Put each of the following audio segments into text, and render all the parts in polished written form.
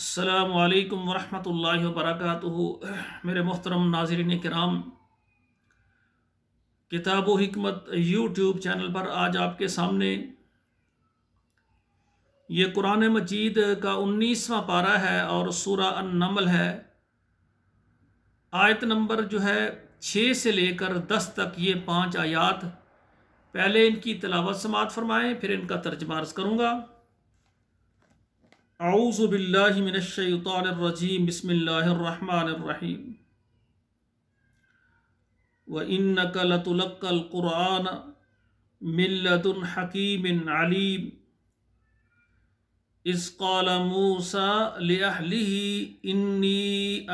السلام علیکم ورحمۃ اللہ وبرکاتہ۔ میرے محترم ناظرین کرام، کتاب و حکمت یوٹیوب چینل پر آج آپ کے سامنے یہ قرآن مجید کا 19واں پارہ ہے اور سورہ النمل ہے۔ آیت نمبر جو ہے 6 سے لے کر 10 تک، یہ 5 آیات۔ پہلے ان کی تلاوت سماعت فرمائیں، پھر ان کا ترجمہ عرض کروں گا۔ اعوذ باللہ من الشیطان الرجیم، بسم اللہ الرحمن الرحیم۔ وَإِنَّكَ لَتُلَقَّى الْقُرْآنَ مِن لَّدُنْ حَكِيمٍ عَلِيمٍ إِذْ قَالَ مُوسَىٰ لِأَهْلِهِ إِنِّي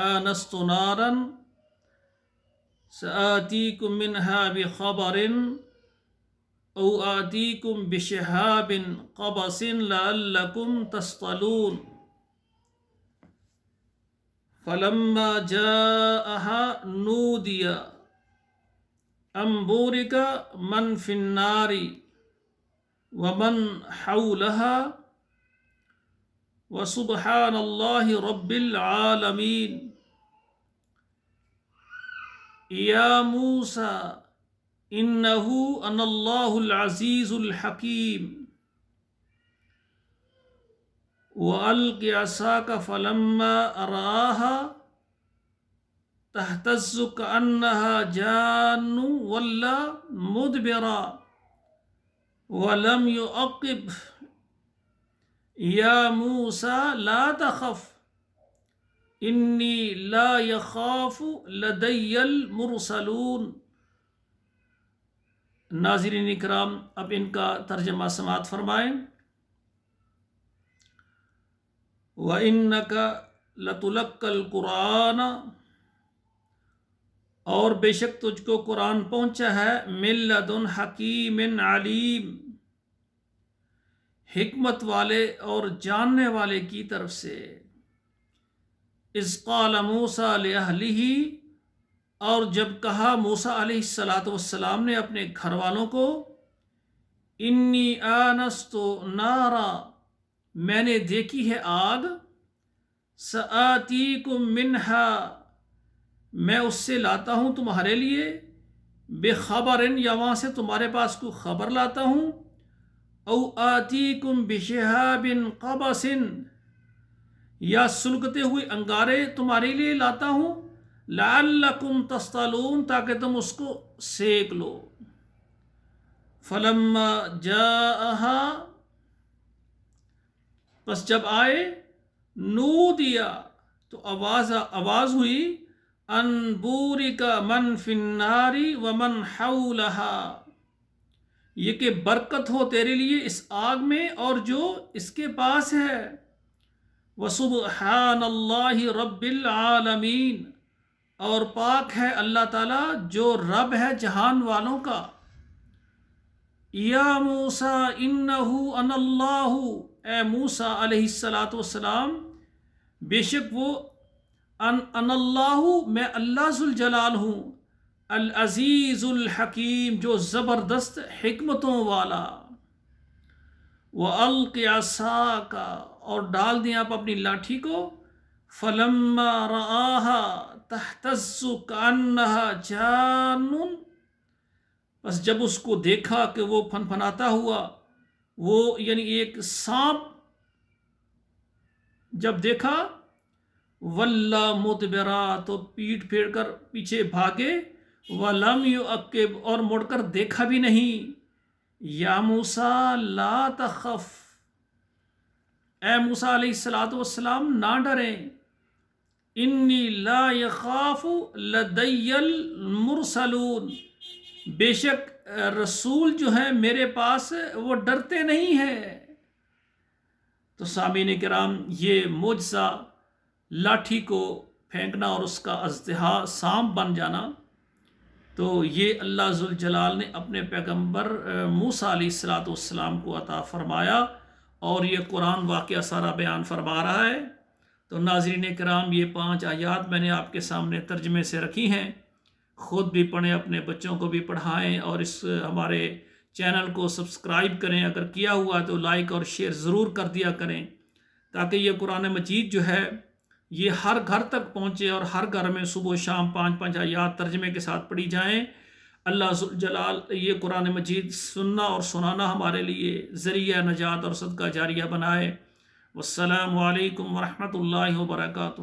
آنَسْتُ نَارًا سَآتِيكُم مِّنْهَا بِخَبَرٍ أَوْ آتِيكُم بِشِهَابٍ قَبَسٍ لَعَلَّكُمْ تَصْطَلُونَ فَلَمَّا جَاءَهَا نُودِيَ أَن بُورِكَ مَن فِي النَّارِ وَمَن حَوْلَهَا وَسُبْحَانَ اللَّهِ رَبِّ الْعَالَمِينَ۔ يَا مُوسَىٰ إِنَّهُ أَنَا اللَّهُ الْعَزِيزُ الْحَكِيمُ وَأَلْقِ عَصَاكَ فَلَمَّا رَآهَا تَهْتَزُّ كَأَنَّهَا جَانٌّ وَلَّىٰ مُدْبِرًا وَلَمْ يُعَقِّبْ يَا مُوسَىٰ لَا تَخَفْ إِنِّي لَا يَخَافُ لَدَيَّ الْمُرْسَلُونَ۔ ناظرین اکرام، اب ان کا ترجمہ سماعت فرمائیں۔ وَإِنَّكَ لَتُلَقَّى الْقُرْآنَ، اور بے شک تجھ کو قرآن پہنچا ہے، مِن لَّدُنْ حَکِیمٍ عَلِیمٍ، حکمت والے اور جاننے والے کی طرف سے۔ اذ قال موسیٰ لِأَهْلِهِ، اور جب کہا موسیٰ علیہ السلام نے اپنے گھر والوں کو، انی آنست نارا، میں نے دیکھی ہے آگ، سآتیکم منہا، میں اس سے لاتا ہوں تمہارے لیے، بخبر، یا وہاں سے تمہارے پاس کوئی خبر لاتا ہوں، او آتیکم بشہاب قبس، یا سلگتے ہوئے انگارے تمہارے لیے لاتا ہوں، لعلکم تصطلون، تاکہ تم اس کو سیک لو۔ فلما جاءها، پس جب آئے، نودیا، تو آواز ہوئی، ان بورک من فی النار ومن حولہا، یہ کہ برکت ہو تیرے لیے اس آگ میں اور جو اس کے پاس ہے، وسبحان اللہ رب العالمین، اور پاک ہے اللہ تعالیٰ جو رب ہے جہان والوں کا۔ یا موسیٰ انہ انا اللہ، اے موسیٰ علیہ السلام، بے شک وہ انا اللہ، میں اللہ ذوالجلال ہوں، العزیز الحکیم، جو زبردست حکمتوں والا۔ وَأَلْقِ عَصَاكَ، اور ڈال دیں آپ اپنی لاٹھی کو، فَلَمَّا رَآهَا تَهْتَزُّ كَأَنَّهَا جَانٌّ، بس جب اس کو دیکھا کہ وہ پھنپھناتا ہوا، وہ یعنی ایک سانپ جب دیکھا، وَلَّا مُدْبِرًا، تو پیٹ پھیر کر پیچھے بھاگے، وَلَمْ يُعَقِّبْ، اور مڑ کر دیکھا بھی نہیں۔ یا موسیٰ لا تخف، اے موسیٰ علیہ السلام نہ ڈریں، انی لا یخاف لدی المرسلون، بے شک رسول جو ہیں میرے پاس وہ ڈرتے نہیں ہیں۔ تو سامعین کرام، یہ معجزہ لاٹھی کو پھینکنا اور اس کا اژدہا سانپ بن جانا، تو یہ اللہ ذوالجلال نے اپنے پیغمبر موسیٰ علیہ السلام کو عطا فرمایا، اور یہ قرآن واقعہ سارا بیان فرما رہا ہے۔ تو ناظرین کرام، یہ 5 آیات میں نے آپ کے سامنے ترجمے سے رکھی ہیں، خود بھی پڑھیں، اپنے بچوں کو بھی پڑھائیں، اور اس ہمارے چینل کو سبسکرائب کریں، اگر کیا ہوا تو لائک اور شیئر ضرور کر دیا کریں، تاکہ یہ قرآن مجید جو ہے یہ ہر گھر تک پہنچے اور ہر گھر میں صبح و شام 5 آیات ترجمے کے ساتھ پڑھی جائیں۔ اللہ ذوالجلال یہ قرآن مجید سننا اور سنانا ہمارے لیے ذریعہ نجات اور صدقہ جاریہ بنائے۔ والسلام علیکم ورحمۃ اللہ وبرکاتہ۔